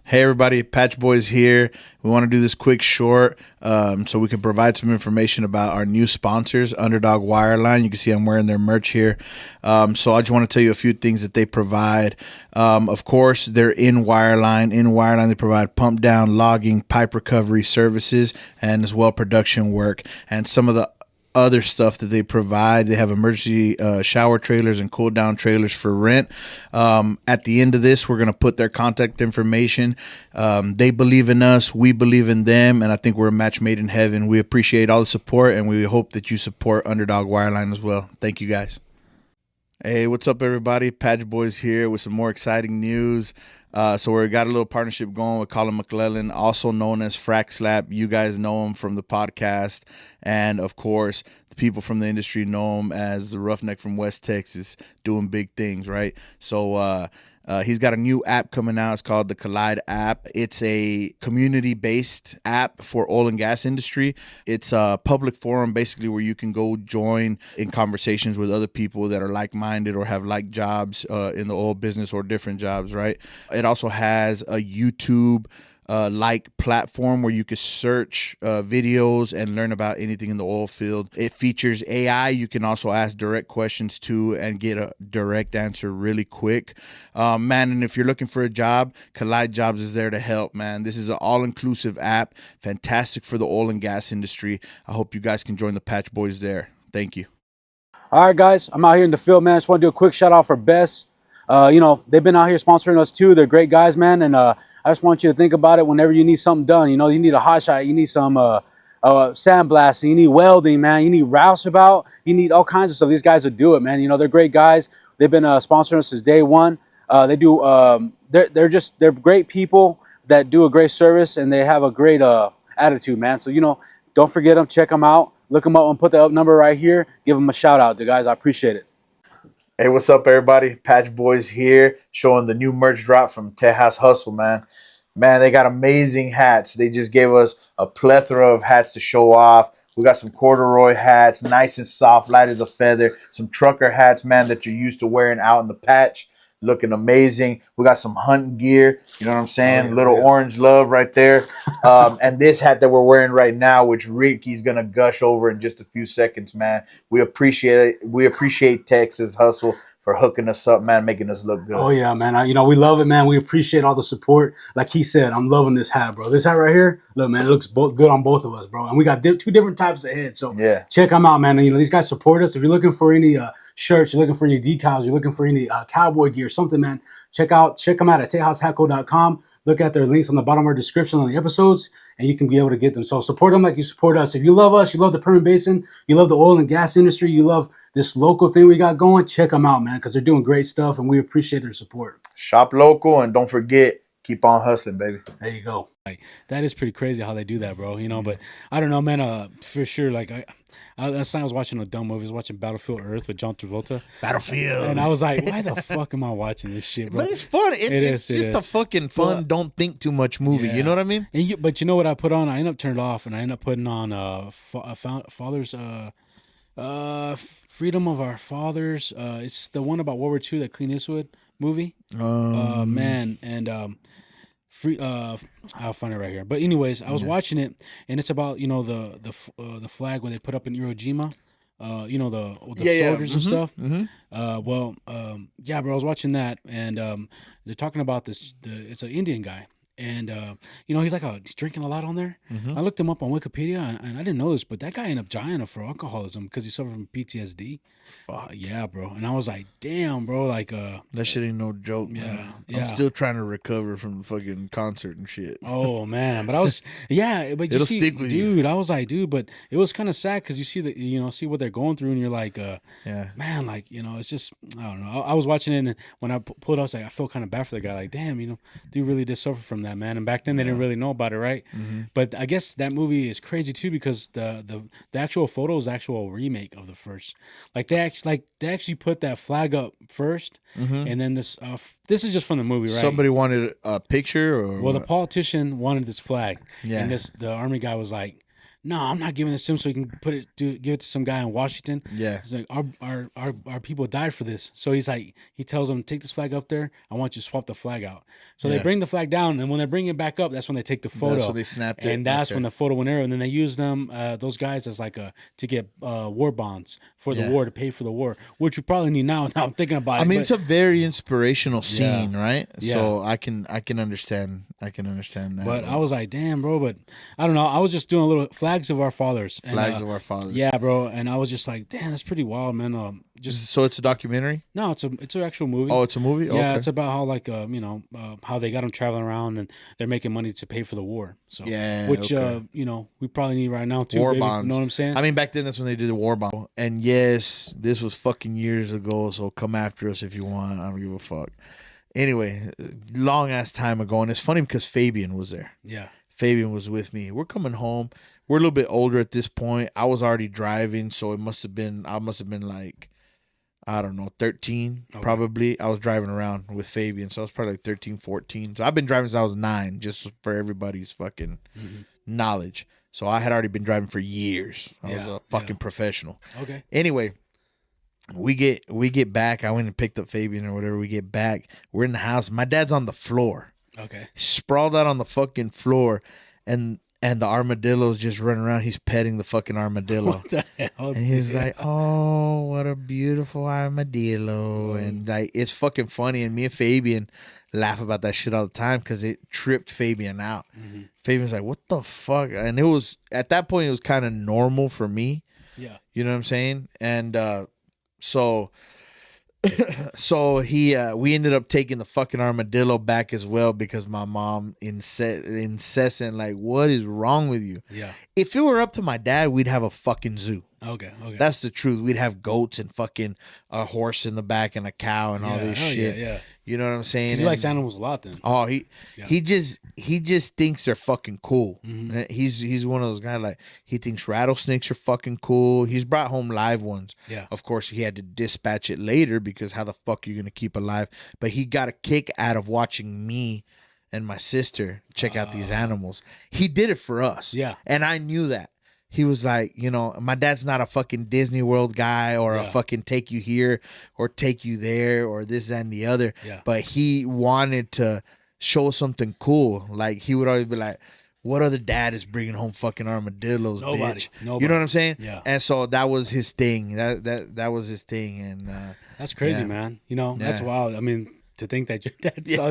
Hey everybody, Patch Boys here. We want to do this quick short so we can provide some information about our new sponsors, Underdog Wireline. You can see I'm wearing their merch here. So I just want to tell you a few things that they provide. Of course, they're in Wireline. In Wireline, they provide pump down, logging, pipe recovery services, and as well production work. And some of the other stuff that they provide. They have emergency shower trailers and cool down trailers for rent. At the end of this, we're going to put their contact information. They believe in us. We believe in them. And I think we're a match made in heaven. We appreciate all the support, and we hope that you support Underdog Wireline as well. Thank you, guys. Hey, what's up, everybody? Patch Boys here with some more exciting news. So we got a little partnership going with Colin McClellan, also known as Frack Slap. You guys know him from the podcast. And, of course, the people from the industry know him as the Roughneck from West Texas, doing big things, right? So He's got a new app coming out. It's called the Collide app. It's a community-based app for oil and gas industry. It's a public forum basically where you can go join in conversations with other people that are like-minded or have like jobs in the oil business or different jobs, right? It also has a YouTube like platform where you could search videos and learn about anything in the oil field. It features AI. You can also ask direct questions to and get a direct answer really quick. Man, and if you're looking for a job, Collide Jobs is there to help, man. This is an all-inclusive app, fantastic for the oil and gas industry. I hope you guys can join the Patch Boys there. Thank you. All right, guys, I'm out here in the field, man. Just want to do a quick shout out for Bess. You know, they've been out here sponsoring us too. They're great guys, man. And I just want you to think about it whenever you need something done. You know, you need a hot shot, you need some sandblasting, you need welding, man. You need roustabout, you need all kinds of stuff. These guys will do it, man. You know, they're great guys. They've been sponsoring us since day one. They're great people that do a great service, and they have a great attitude, man. So, you know, don't forget them. Check them out. Look them up and put the up number right here. Give them a shout out, guys. I appreciate it. Hey, what's up, everybody? Patch Boys here, showing the new merch drop from Tejas Hustle, man. Man, they got amazing hats. They just gave us a plethora of hats to show off. We got some corduroy hats, nice and soft, light as a feather. Some trucker hats, man, that you're used to wearing out in the patch. Looking amazing. We got some hunting gear. You know what I'm saying? Oh, yeah, Little orange love right there. And this hat that we're wearing right now, which Ricky's gonna gush over in just a few seconds, man. We appreciate it. We appreciate Texas Hustle for hooking us up, man, making us look good. Oh yeah, man. You know, we love it, man. We appreciate all the support. Like he said, I'm loving this hat, bro. This hat right here, look, man, it looks good on both of us, bro. And we got two different types of heads. So yeah, check them out, man. And, you know, these guys support us. If you're looking for any shirts, you're looking for any decals, you're looking for any cowboy gear, something, man, check them out at tejashatco.com. Look at their links on the bottom of our description on the episodes, and you can be able to get them. So support them like you support us. If you love us, you love the Permian Basin, you love the oil and gas industry, you love this local thing we got going, check them out, man, because they're doing great stuff, and we appreciate their support. Shop local, and don't forget, keep on hustling, baby. There you go. Like, that is pretty crazy how they do that, bro. You know, but I don't know, man. For sure, like last time I was watching a dumb movie. I was watching Battlefield Earth with John Travolta. Battlefield. And I was like, why the fuck am I watching this shit, bro? But it's fun. It's just a fucking fun, don't think too much movie. Yeah. You know what I mean? And but you know what I put on? I end up turning it off, and I end up putting on Father's Freedom of Our Fathers. It's the one about World War II, that Clint Eastwood movie. Man, and I'll find it right here. But anyways, I was watching it, and it's about, you know, the flag where they put up in Iwo Jima. You know, the soldiers and stuff. Yeah, bro, I was watching that, and they're talking about this. It's an Indian guy, and you know, he's drinking a lot on there. I looked him up on Wikipedia, and I didn't know this, but that guy ended up dying for alcoholism because he suffered from PTSD. Fuck yeah, bro. And I was like, damn, bro, like that shit ain't no joke. Man. I'm still trying to recover from the fucking concert and shit. Oh man, but I was but it'll stick with you, dude. I was like, dude, but it was kind of sad because you see what they're going through, and you're like, man, like, you know, it's just, I don't know. I was watching it, and when I pulled it, I was like, I feel kind of bad for the guy. Like, damn, you know, dude really did suffer from that, man. And back then they didn't really know about it, right? But I guess that movie is crazy too, because the actual photo is actual remake of the first. Like they actually put that flag up first, and then this is just from the movie, right? Somebody wanted a picture, or the politician wanted this flag, and the army guy was like, no, I'm not giving this to him so he can give it to some guy in Washington. Yeah. He's like, our people died for this. So he's like, he tells them, take this flag up there. I want you to swap the flag out. So they bring the flag down, and when they bring it back up, that's when they take the photo. That's when they snapped it. And that's when the photo went there. And then they use them, those guys, as like to get war bonds for the war, to pay for the war, which we probably need now. Now I'm thinking about it. I mean, it's a very inspirational scene, right? Yeah. So I can understand. I can understand that. But I was like, damn, bro. But I don't know. I was just doing a little flags of our fathers. Flags of our fathers. Yeah, bro. And I was just like, damn, that's pretty wild, man. So it's a documentary? No, it's an actual movie. Oh, it's a movie? Yeah, it's about how, like, you know, how they got them traveling around, and they're making money to pay for the war. So which you know, we probably need right now too. War baby. bonds. You know what I'm saying? I mean, back then that's when they did the war bond. And yes, this was fucking years ago. So come after us if you want. I don't give a fuck. Anyway, long ass time ago, and it's funny because Fabian was there. Yeah, Fabian was with me. We're coming home. We're a little bit older at this point. I was already driving, so I must have been like, I don't know, 13, probably. I was driving around with Fabian, so I was probably like 13, 14. So I've been driving since I was 9, just for everybody's fucking knowledge. So I had already been driving for years. I was a fucking professional. Okay. Anyway, we get back. I went and picked up Fabian or whatever. We get back. We're in the house. My dad's on the floor. Okay. Sprawled out on the fucking floor, and the armadillo's just running around. He's petting the fucking armadillo. What the hell? And he's like, "Oh, what a beautiful armadillo!" And like, it's fucking funny. And me and Fabian laugh about that shit all the time because it tripped Fabian out. Fabian's like, "What the fuck?" And it was at that point, it was kind of normal for me. Yeah. You know what I'm saying? And so we ended up taking the fucking armadillo back as well because my mom incessant like, what is wrong with you? Yeah. If it were up to my dad, we'd have a fucking zoo. Okay. That's the truth. We'd have goats and fucking a horse in the back and a cow and all this shit. Yeah. You know what I'm saying? He likes animals a lot then. Oh, he just thinks they're fucking cool. He's one of those guys, like, he thinks rattlesnakes are fucking cool. He's brought home live ones. Yeah. Of course, he had to dispatch it later because how the fuck are you gonna keep alive? But he got a kick out of watching me and my sister check out these animals. He did it for us. Yeah. And I knew that. He was like, you know, my dad's not a fucking Disney World guy or a fucking take you here or take you there or this and the other. Yeah. But he wanted to show something cool. Like, he would always be like, what other dad is bringing home fucking armadillos, bitch? Nobody. You know what I'm saying? Yeah. And so that was his thing. That was his thing. And that's crazy, man. You know, that's wild. I mean, to think that your dad saw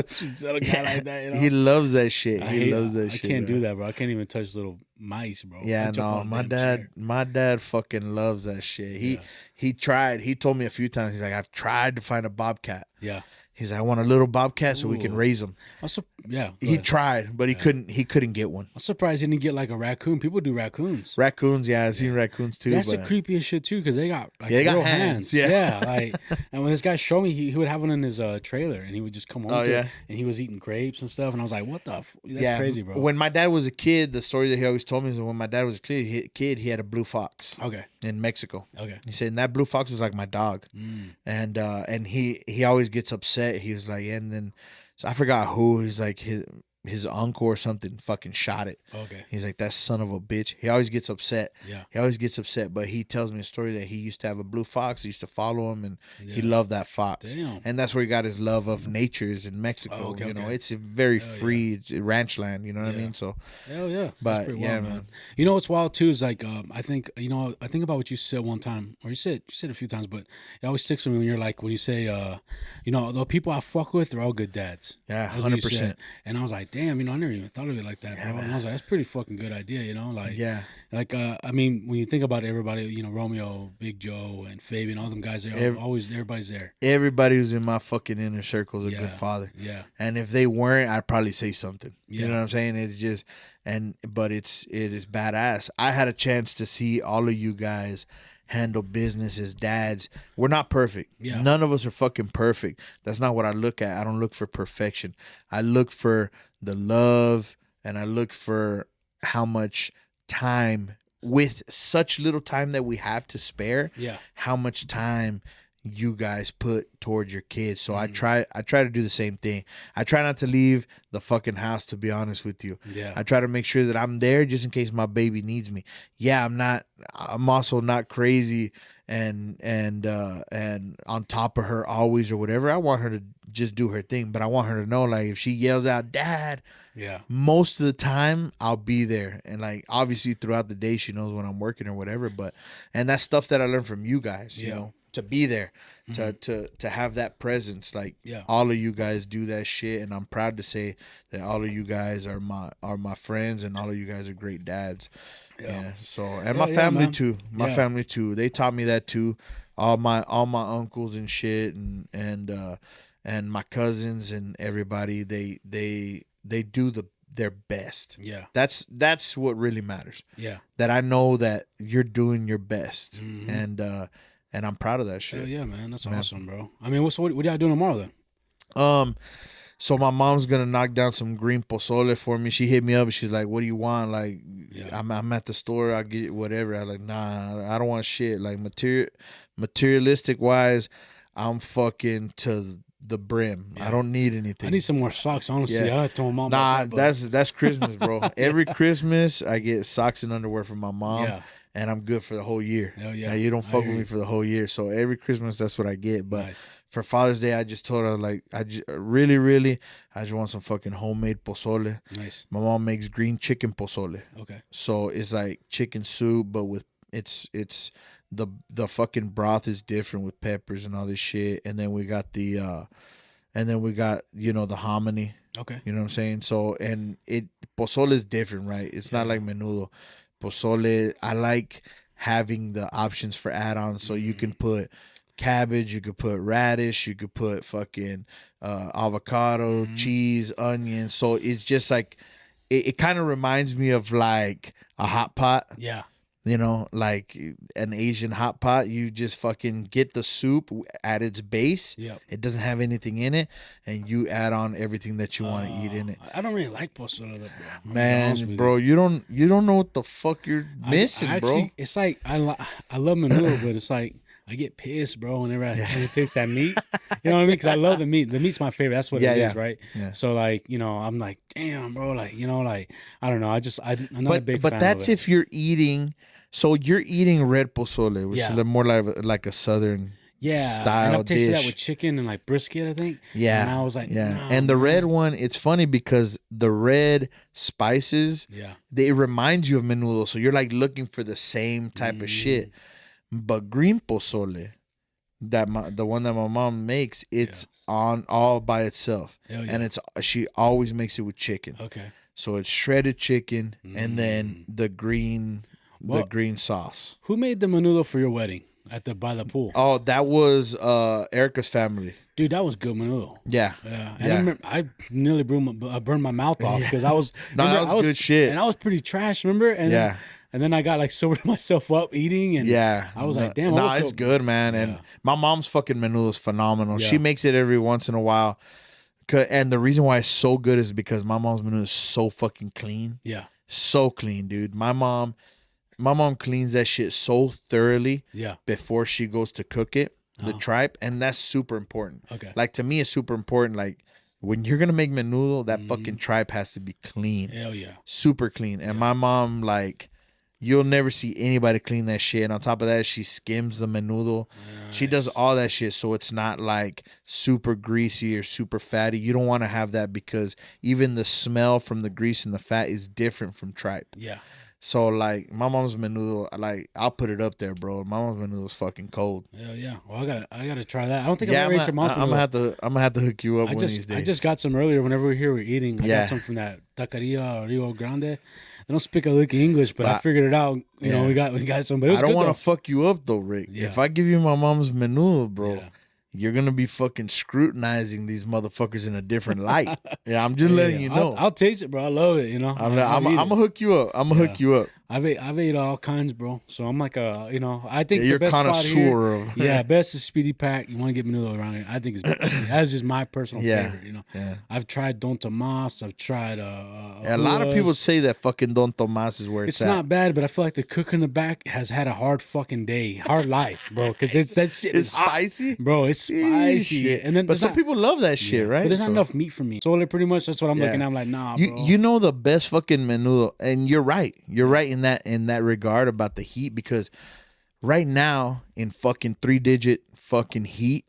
a guy like that, you know? He loves that shit. He loves that shit. I can't do that, bro. I can't even touch little mice, bro. Yeah, no, my dad fucking loves that shit. He tried. He told me a few times. He's like, I've tried to find a bobcat. Yeah. He's like, I want a little bobcat so we can raise them. He tried, but he couldn't get one. I'm surprised he didn't get like a raccoon. People do raccoons. Raccoons, yeah, I've seen raccoons too. That's the creepiest shit too, because they got like they got real hands. Yeah, like, and when this guy showed me, he would have one in his trailer, and he would just come home to it, and he was eating grapes and stuff, and I was like, what the? That's crazy, bro. When my dad was a kid, the story that he always told me is that when my dad was a kid, he had a blue fox. Okay. In Mexico. Okay. He said, and that blue fox was like my dog. And he always gets upset. He was like, and then, so I forgot who. He's like, his uncle or something fucking shot it. Okay. He's like, that son of a bitch. He always gets upset. Yeah. He always gets upset. But he tells me a story that he used to have a blue fox. He used to follow him, and he loved that fox. Damn. And that's where he got his love of natures in Mexico. You know, it's a very free ranch land. You know what I mean? So. Hell yeah. But wild, man. You know what's wild too is like I think about what you said one time, or you said a few times, but it always sticks with me when you say you know, the people I fuck with, they're all good dads. Yeah, 100%. And I was like, damn, you know, I never even thought of it like that, bro. And I was like, that's a pretty fucking good idea, you know, like I mean, when you think about everybody, you know, Romeo, Big Joe, and Fabian, all them guys, they're always everybody's there. Everybody who's in my fucking inner circle is a good father. Yeah. And if they weren't, I'd probably say something. You know what I'm saying? It's just but it is badass. I had a chance to see all of you guys handle business as dads. We're not perfect. Yeah. None of us are fucking perfect. That's not what I look at. I don't look for perfection. I look for the love, and I look for how much time, with such little time that we have to spare, how much time you guys put towards your kids. So I try to do the same thing. I try not to leave the fucking house, to be honest with you. I try to make sure that I'm there just in case my baby needs me. I'm also not crazy and on top of her always or whatever. I want her to just do her thing, but I want her to know, like, if she yells out, "Dad," most of the time I'll be there. And like, obviously throughout the day she knows when I'm working or whatever, and that's stuff that I learned from you guys, you know, to be there, to have that presence. Like, all of you guys do that shit, and I'm proud to say that all of you guys are my friends, and all of you guys are great dads. So, and my family too. My family too. They taught me that too. All my uncles and shit, and my cousins and everybody, they do their best. That's what really matters. That I know that you're doing your best. And I'm proud of that shit. Hell yeah, man. That's awesome, bro. I mean, what y'all doing tomorrow then? So my mom's gonna knock down some green pozole for me. She hit me up and she's like, "What do you want?" Like, I'm at the store. I'll get whatever. I'm like, nah, I don't want shit. Like, Materialistic wise, I'm fucking to the brim. I don't need anything. I need some more socks, honestly. Yeah. I told my mom Nah, about that, but that's Christmas, bro. Every Christmas I get socks and underwear from my mom, Yeah. and I'm good for the whole year. Hell yeah. Now, you don't I fuck hear with me you. for the whole year. So every Christmas that's what I get. But Nice. for Father's Day, I just told her like really, I just want some fucking homemade pozole. Nice. My mom makes green chicken pozole. Okay. So it's like chicken soup, but with it's the fucking broth is different with peppers and all this shit. And then we got the the hominy. Okay. You know what I'm saying? So, and pozole is different, right? It's not like menudo. Pozole, I like having the options for add-ons. So you can put cabbage, you could put radish, you could put fucking avocado, cheese, onions. So it's just like, it kind of reminds me of like a hot pot. Yeah. You know, like an Asian hot pot, you just fucking get the soup at its base. Yep. It doesn't have anything in it, and you add on everything that you want to eat in it. I don't really like pozole, though, bro. I'm gonna be honest Man, with bro, you. you don't know what the fuck you're missing, bro. It's like I love menudo, but it's like I get pissed, bro, whenever I taste that meat. You know what I mean? Because I love the meat. The meat's my favorite. That's what it is, right? Yeah. So like, I'm like, damn, bro, like, like I don't know. I'm not a big fan But that's of it. if you're eating. So you're eating red pozole, which is more like a southern style and I've tasted dish. that with chicken and like brisket, I think. Yeah. And I was like, yeah. nah, And the man. red one, it's funny because the red spices, it reminds you of menudo. So you're like looking for the same type of shit. But green pozole, the one that my mom makes, it's on all by itself. And she always makes it with chicken. Okay. So it's shredded chicken and then the green sauce. Who made the menudo for your wedding by the pool? Oh, that was Erica's family. Dude, that was good menudo. Yeah. And I nearly burned my mouth off because I was that was good shit. And I was pretty trash, remember? And then I got like sobered myself up eating, and I was like, damn. It's good, man. And my mom's fucking menudo is phenomenal. Yeah. She makes it every once in a while. And the reason why it's so good is because my mom's menudo is so fucking clean. Yeah. So clean, dude. My mom cleans that shit so thoroughly before she goes to cook it, the tripe, and that's super important. Okay. Like, to me, it's super important. Like, when you're going to make menudo, that fucking tripe has to be clean. Hell yeah. Super clean. And my mom, like, you'll never see anybody clean that shit. And on top of that, she skims the menudo. Nice. She does all that shit so it's not like super greasy or super fatty. You don't want to have that because even the smell from the grease and the fat is different from tripe. Yeah. So like my mom's menudo, like I'll put it up there, bro. My mom's menudo is fucking cold. Hell yeah. Well, I gotta try that. I don't think I've ever ate your mom's menudo. I'm gonna have to hook you up one of these days. I just got some earlier. Whenever we were here, we were eating. I got some from that taqueria or Rio Grande. They don't speak a lick of English, but I figured it out. You know, we got some. But it was I don't want to fuck you up though, Rick. Yeah. If I give you my mom's menudo, bro, you're gonna be fucking scrutinizing these motherfuckers in a different light. Yeah, I'm just letting you know. I'll taste it, bro. I love it. You know, I'm gonna hook you up. I'm gonna hook you up. I've ate all kinds, bro. So I'm like I think you're the best connoisseur spot here, best is Speedy Pack. You want to get menudo around here? I think that's just my personal favorite. You know, I've tried Don Tomas. I've tried a lot of people say that fucking Don Tomas is where it's at. Not bad, but I feel like the cook in the back has had a hard fucking day, hard life, bro. Because that shit is spicy, bro. It's spicy, shit. And then but some people love that shit, right? But there's not enough meat for me. So pretty much that's what I'm looking at. I'm like, nah, bro. You know the best fucking menudo, and you're right. You're right in that regard about the heat, because right now in fucking 3-digit fucking heat,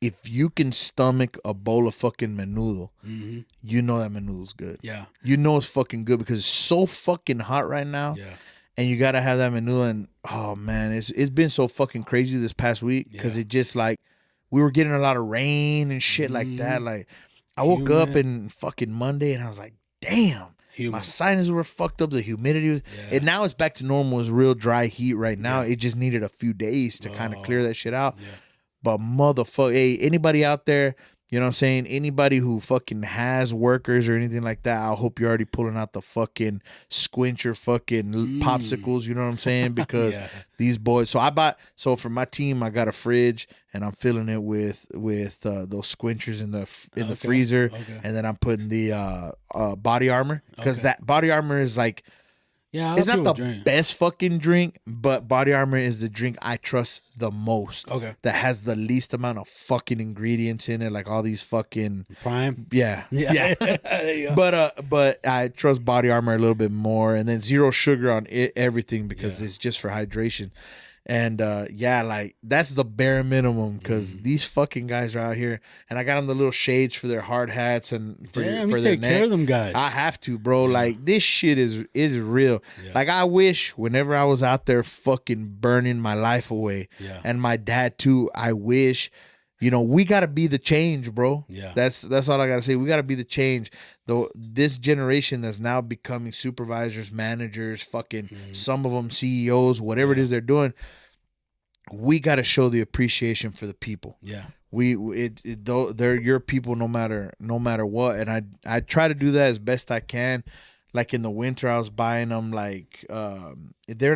if you can stomach a bowl of fucking menudo, you know that menudo's good. Yeah, you know it's fucking good because it's so fucking hot right now. Yeah, and you gotta have that menudo. And oh man, it's been so fucking crazy this past week because it just like we were getting a lot of rain and shit like that. Like I woke up in fucking Monday and I was like, damn. My sinuses were fucked up. The humidity was, and now it's back to normal. It's real dry heat right now. It just needed a few days to kind of clear that shit out. Yeah. But motherfucker, hey, anybody out there, you know what I'm saying? Anybody who fucking has workers or anything like that, I hope you're already pulling out the fucking squincher fucking popsicles, you know what I'm saying? Because these boys, so for my team, I got a fridge and I'm filling it with those squinchers in the freezer. Okay. And then I'm putting the body armor, because that body armor is like, Yeah, It's not the drink. best fucking drink, but Body Armor is the drink I trust the most. Okay. That has the least amount of fucking ingredients in it, like all these fucking Prime. yeah. There you go. But I trust Body Armor a little bit more, and then zero sugar on everything because it's just for hydration. And like that's the bare minimum because these fucking guys are out here, and I got them the little shades for their hard hats and for, Damn, for you their take neck. care of them guys. I have to, bro. Like this shit is real. Yeah. Like I wish whenever I was out there fucking burning my life away, and my dad too. I wish. We gotta be the change, bro. Yeah. That's all I gotta say. We gotta be the change. Though this generation that's now becoming supervisors, managers, fucking some of them CEOs, whatever it is they're doing. We gotta show the appreciation for the people. Yeah. They're your people no matter what, and I try to do that as best I can. Like in the winter, I was buying them like they're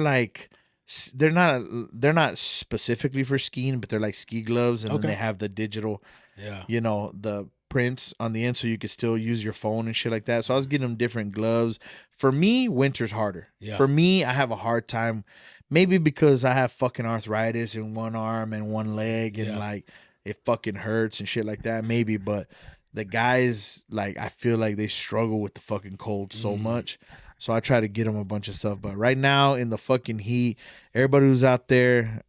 not specifically for skiing, but they're like ski gloves, and then they have the digital, the prints on the end, so you could still use your phone and shit like that. So I was getting them different gloves. For me, winter's harder. Yeah. For me, I have a hard time, maybe because I have fucking arthritis in one arm and one leg, and like it fucking hurts and shit like that. Maybe, but the guys, like, I feel like they struggle with the fucking cold so much. So I try to get them a bunch of stuff. But right now in the fucking heat, everybody who's out there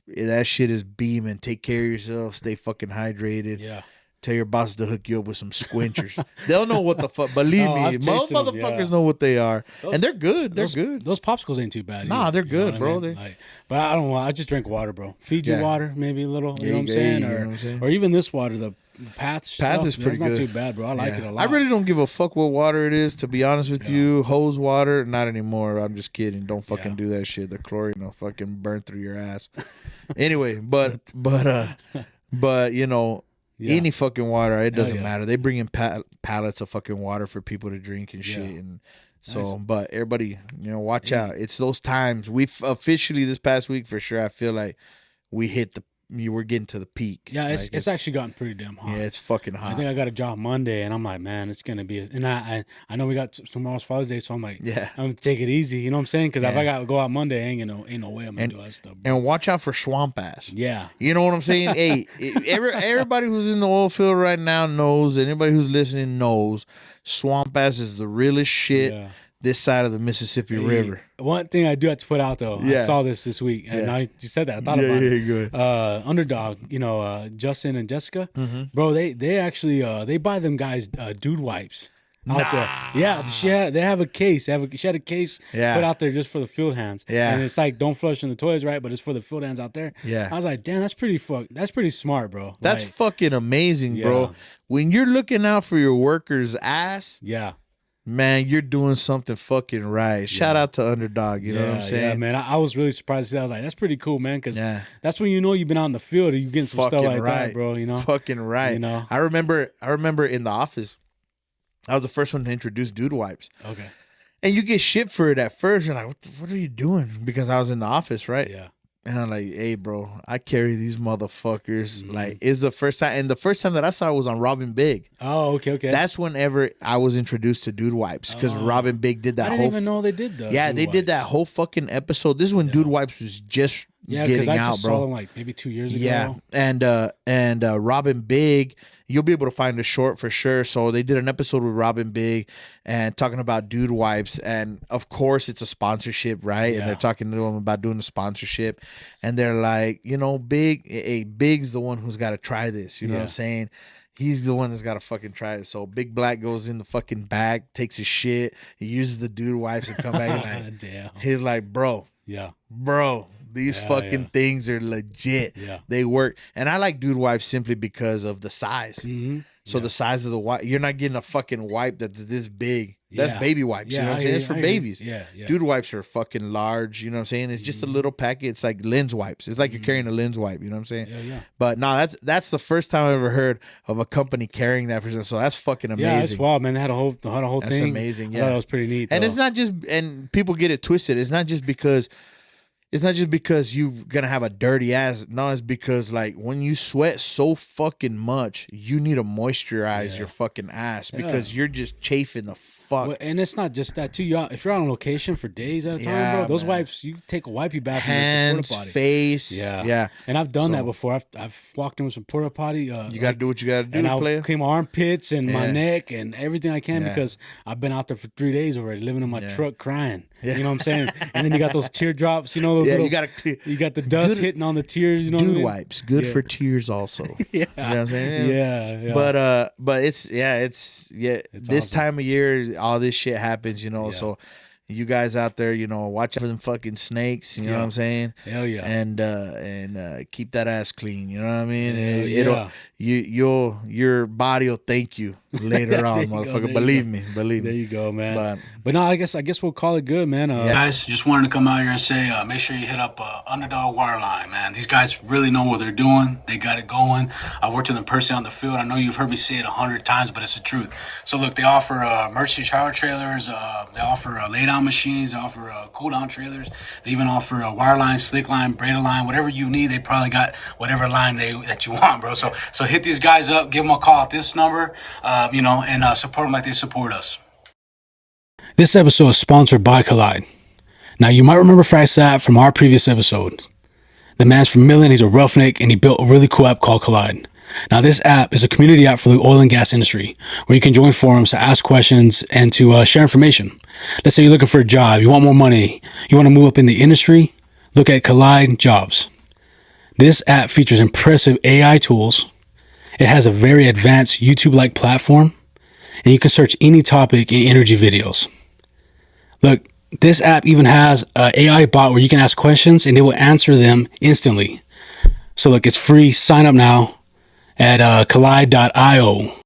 that shit is beaming. Take care of yourself. Stay fucking hydrated. Yeah. Tell your boss to hook you up with some squinchers. They'll know what the fuck. Believe me, I've most tasted them, motherfuckers know what they are, and they're good. They're good. Those popsicles ain't too bad. Nah, either, they're good, what bro. I mean? But I don't want. I just drink water, bro. Fiji water, maybe a little. You know what I'm saying? you know what I'm saying? Or even this water, the Path stuff, is pretty it's not good. too bad, bro. I like it a lot. I really don't give a fuck what water it is, to be honest with you. Hose water, not anymore. I'm just kidding. Don't fucking do that shit. The chlorine will fucking burn through your ass. Anyway, but any fucking water, it doesn't matter. They bring in pallets of fucking water for people to drink and shit, and so. But everybody, watch out. It's those times. We've officially this past week for sure. I feel like we hit we're getting to the peak. Yeah, it's actually gotten pretty damn hot. Yeah, it's fucking hot. I think I got a job Monday, and I'm like, man, it's gonna be. And I know we got tomorrow's Father's Day, so I'm like, I'm gonna take it easy. You know what I'm saying? Because if I got to go out Monday, ain't no way I'm gonna do that stuff. Bro. And watch out for swamp ass. Yeah, you know what I'm saying? Hey, everybody who's in the oil field right now knows. Anybody who's listening knows. Swamp ass is the realest shit. Yeah. This side of the Mississippi River. One thing I do have to put out though, I saw this week, and now you said that, I thought about it. Good. Underdog, Justin and Jessica, bro, they actually they buy them guys dude wipes out there. Yeah, they have a case. She had a case put out there just for the field hands. Yeah, and it's like don't flush in the toilets, right? But it's for the field hands out there. Yeah, I was like, damn, that's pretty smart, bro. That's fucking amazing, bro. When you're looking out for your worker's ass. Yeah. Man, you're doing something fucking right. Shout out to Underdog, you know what I'm saying? Yeah, man. I was really surprised to see that. I was like, that's pretty cool, man, because that's when you've been out in the field and you're getting some stuff like that, bro, Fucking right. I remember in the office, I was the first one to introduce dude wipes. Okay. And you get shit for it at first. You're like, what are you doing? Because I was in the office, right? Yeah. And I'm like, hey, bro, I carry these motherfuckers. Like, it's the first time. And the first time that I saw it was on Robin Big. Oh, okay. That's whenever I was introduced to dude wipes. Because Robin Big did that whole... I didn't even know they did that. Yeah, they did that whole fucking episode. This is when dude wipes was just getting out, bro. Yeah, because I just saw them like maybe 2 years ago. Yeah, and Robin Big... You'll be able to find a short for sure. So they did an episode with Robin Big and talking about dude wipes. And of course it's a sponsorship, right? Yeah. And they're talking to them about doing a sponsorship. And they're like, Big's the one who's got to try this. You know what I'm saying? He's the one that's got to fucking try it. So Big Black goes in the fucking bag, takes his shit. He uses the dude wipes and come back. He's like, bro. Yeah. Bro. These fucking things are legit. Yeah. They work. And I like dude wipes simply because of the size. Mm-hmm. So the size of the wipe, you're not getting a fucking wipe that's this big. That's baby wipes. You know what I'm saying? It's for babies. Yeah. Dude wipes are fucking large. You know what I'm saying? It's just a little packet. It's like lens wipes. It's like you're carrying a lens wipe. You know what I'm saying? Yeah. But no, that's the first time I ever heard of a company carrying that for. So that's fucking amazing. Yeah, that's wild, man. They had a whole thing. That's amazing. Yeah, that was pretty neat. And it's not just, and people get it twisted. It's not just because you're gonna have a dirty ass. No, it's because like when you sweat so fucking much, you need to moisturize your fucking ass because you're just chafing the fuck. Well, and it's not just that too. If you're on location for days at a time, bro, those wipes, you take a wipey bath in the porta potty. Face. Yeah. And I've done that before. I've walked in with some porta potty. You got to do what you got to do, and I'll player. clean my armpits and my neck and everything I can because I've been out there for 3 days already, living in my truck crying. You know what I'm saying? And then you got those teardrops, you know, those little, you got the dust hitting on the tears, you know. Dude wipes, good for tears also. You know what I'm saying? Yeah. But it's this awesome. time of year, all this shit happens, you know. So you guys out there, you know, watch out for them fucking snakes. You know what I'm saying? Hell yeah. And keep that ass clean. You know what I mean? Your body will thank you later on, motherfucker. Believe me. There you go, man. But no, I guess we'll call it good, man. Guys, just wanted to come out here and say, make sure you hit up Underdog Wireline, man. These guys really know what they're doing. They got it going. I've worked with them personally on the field. I know you've heard me say it 100 times, but it's the truth. So look, they offer emergency shower trailers. They offer lay down machines. They offer cool down trailers. They even offer wireline, slick line, braided line, whatever you need. They probably got whatever line that you want, bro. So hit these guys up. Give them a call at this number, and support them like they support us. This episode is sponsored by Collide. Now, you might remember Fraxat from our previous episode. The man's from Midland, he's a roughneck, and he built a really cool app called Collide. Now, this app is a community app for the oil and gas industry, where you can join forums to ask questions and to share information. Let's say you're looking for a job, you want more money, you want to move up in the industry, look at Collide Jobs. This app features impressive AI tools. It has a very advanced YouTube-like platform, and you can search any topic in energy videos. Look, this app even has an AI bot where you can ask questions and it will answer them instantly. So look, it's free. Sign up now at collide.io.